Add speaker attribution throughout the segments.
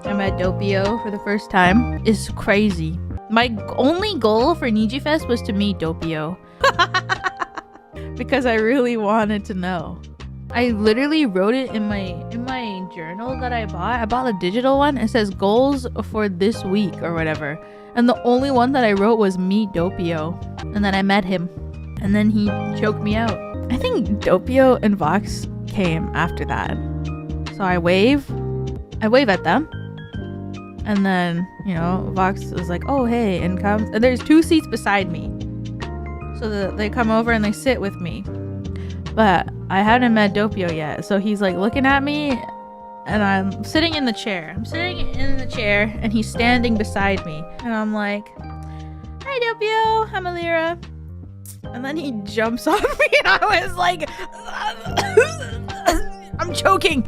Speaker 1: I met Doppio for the first time is crazy. My only goal for Niji Fest was to meet Doppio. Because I really wanted to know. I literally wrote it in my journal that I bought. I bought a digital one. It says goals for this week or whatever. And the only one that I wrote was meet Doppio. And then I met him. And then he choked me out. I think Doppio and Vox came after that. So I wave at them. And then, you know, Vox was like, oh, hey, and comes. And there's 2 seats beside me. So they come over and they sit with me. But I hadn't met Doppio yet. So he's like looking at me and I'm sitting in the chair. I'm sitting in the chair and he's standing beside me. And I'm like, hi, Doppio. I'm Elira. And then he jumps on me and I was like, I'm choking.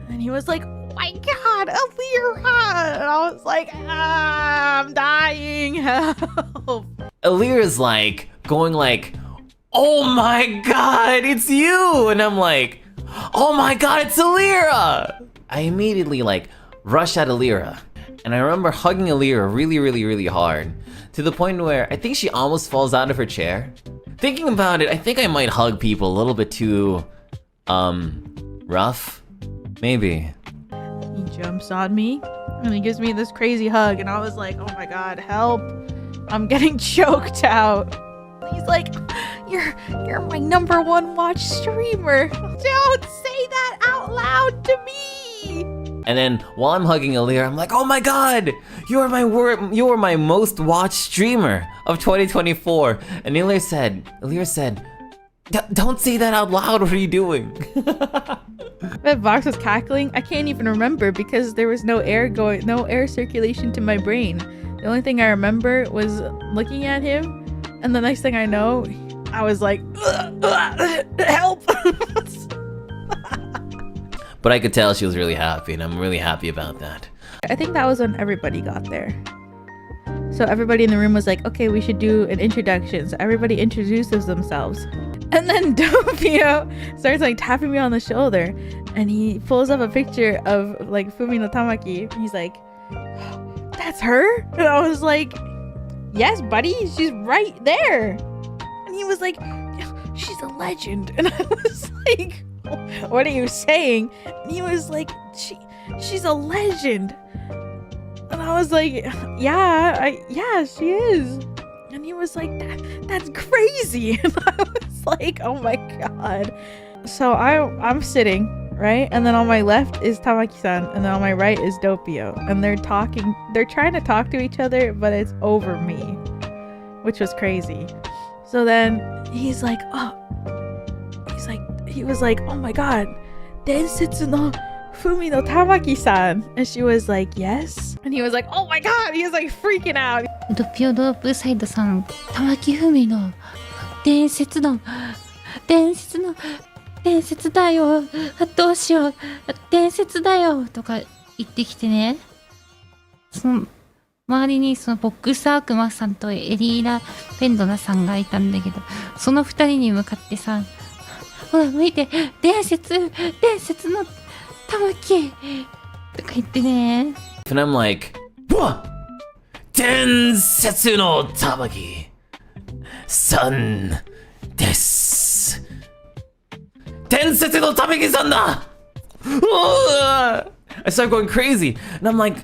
Speaker 1: And he was like, oh my God, Elira. And I was like, I'm dying. Help.
Speaker 2: Elira's like going like, oh my God, it's you. And I'm like, oh my God, it's Elira. I immediately like rush at Elira. And I remember hugging Elira really hard to the point where I think she almost falls out of her chair. Thinking about it, I think I might hug people a little bit too, rough, maybe.
Speaker 1: He jumps on me and he gives me this crazy hug and I was like, oh my God, help. I'm getting choked out. He's like, you're my #1 watch streamer. Don't say that out loud to me.
Speaker 2: And then while I'm hugging Elira, I'm like, oh my God, you are my most watched streamer of 2024. And Elira said, don't say that out loud. What are you doing?
Speaker 1: But Vox was cackling. I can't even remember because there was no air circulation to my brain. The only thing I remember was looking at him. And the next thing I know, I was like, help.
Speaker 2: But I could tell she was really happy, and I'm really happy about that.
Speaker 1: I think that was when everybody got there. So everybody in the room was like, okay, we should do an introduction. So everybody introduces themselves. And then Doppio starts like tapping me on the shoulder. And he pulls up a picture of like Fumino Tamaki. And he's like, that's her? And I was like, yes, buddy, she's right there. And he was like, she's a legend. And I was like, what are you saying? And he was like, she's a legend. And I was like, yeah, she is. And he was like, that's crazy. And I was like, oh my God. So I'm sitting, right? And then on my left is Tamaki-san, and then on my right is Doppio. And they're trying to talk to each other, but it's over me, which was crazy. So then he was like, oh my God, Densetsu no Fumino Tamaki-san. And she was like, yes. And he was like, oh my God, he was like freaking out.
Speaker 3: ドッピオドップサイドさん、玉木文の伝説だよ、どうしよう、伝説だよとか言ってきてね、その周りにそのボックスアークマさんとエリーラ・ペンドナさんがいたんだけど、その2人に向かってさ、ほら見て、伝説の玉木とか言ってね。
Speaker 2: And I'm like, what? Densetsu no Tamaki san desu. Densetsu no Tamaki-san da! I start going crazy, and I'm like,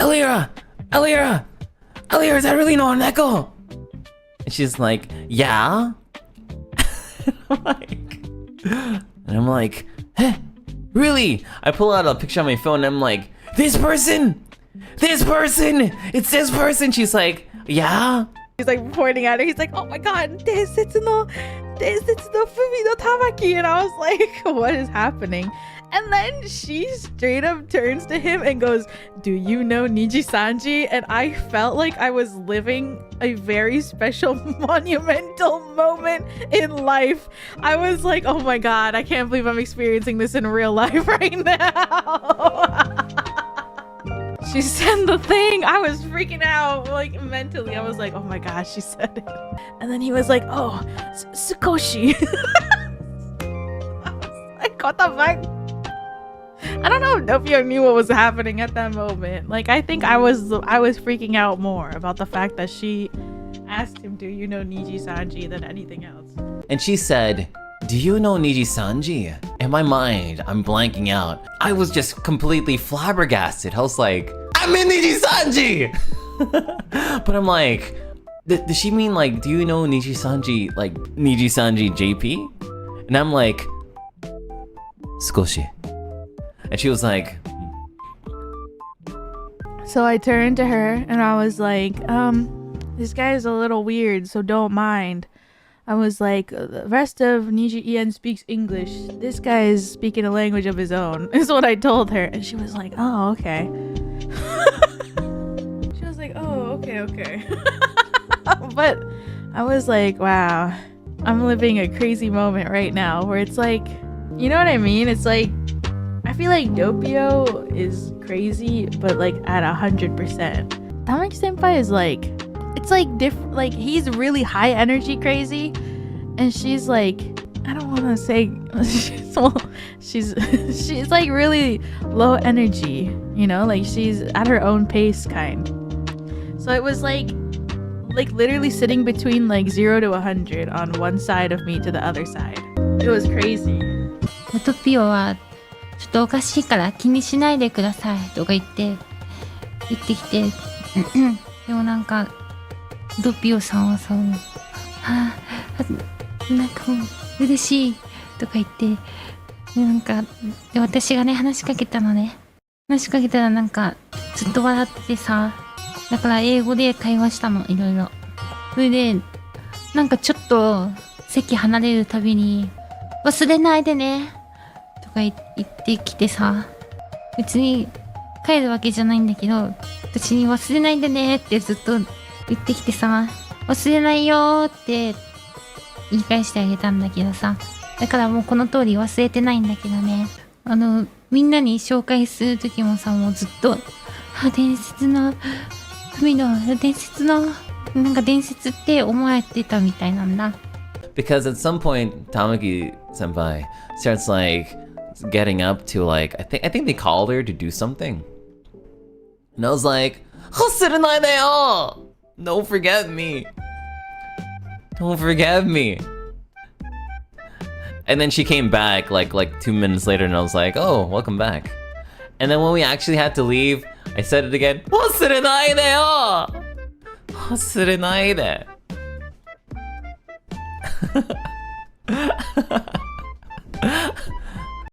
Speaker 2: Elira, is that really no Neko? And she's like, yeah. I'm like, hey, really? I pull out a picture on my phone, and I'm like, this person, it's this person. She's like, yeah.
Speaker 1: He's like pointing at her. He's like, oh my God, Densetsu no Fumino Tamaki. And I was like, what is happening? And then she straight up turns to him and goes, do you know NIJISANJI? And I felt like I was living a very special monumental moment in life. I was like, oh my God, I can't believe I'm experiencing this in real life right now. She said the thing. I was freaking out, like mentally. I was like, oh my gosh, she said it. And then he was like, oh, Sukoshi. I was like, what the fuck? I don't know if Doppio knew what was happening at that moment. Like, I think I was freaking out more about the fact that she asked him, do you know Nijisanji, than anything else.
Speaker 2: And she said, do you know Nijisanji? In my mind, I'm blanking out. I was just completely flabbergasted. I was like, I'm in Nijisanji! But I'm like, does she mean like, do you know Nijisanji, like Nijisanji JP? And I'm like, Skoshi. And she was like,
Speaker 1: so I turned to her and I was like, this guy is a little weird, so don't mind. I was like, the rest of Niji-en speaks English. This guy is speaking a language of his own, is what I told her. And she was like, oh, okay. She was like, oh, okay. But I was like, wow, I'm living a crazy moment right now where it's like, you know what I mean? It's like, I feel like Doppio is crazy, but like at 100%. Tamaki senpai is like, it's like different. Like, he's really high energy crazy, and she's like, I don't want to say, she's like really low energy, you know, like she's at her own pace kind. So it was like literally sitting between like 0 to 100 on one side of me to the other side. It was crazy.
Speaker 3: トピオはちょっとおかしいから気にしないでくださいとか言ってきてでもなんかドピオさんはさ、なんかもう嬉しいとか言ってなんかで私がね話しかけたらなんかずっと笑っててさ、だから英語で会話したのいろいろ。それでなんかちょっと席離れるたびに忘れないでねとか言ってきてさ、別に帰るわけじゃないんだけど、私に忘れないでねってずっと言ってきてさ、忘れないよーって言い返してあげたんだけどさ、だからもうこの通り忘れてないんだけどね、みんなに紹介する時もさ、もうずっと伝説の海の伝説のなんか伝説って思われてたみたいなんだ。
Speaker 2: because at some point Tamaki senpai starts like getting up to like I think they called her to do something, and I was like, don't forget me, and then she came back like 2 minutes later, and I was like, oh, welcome back. And then when we actually had to leave, I said it again, 忘れないでよ 忘れないで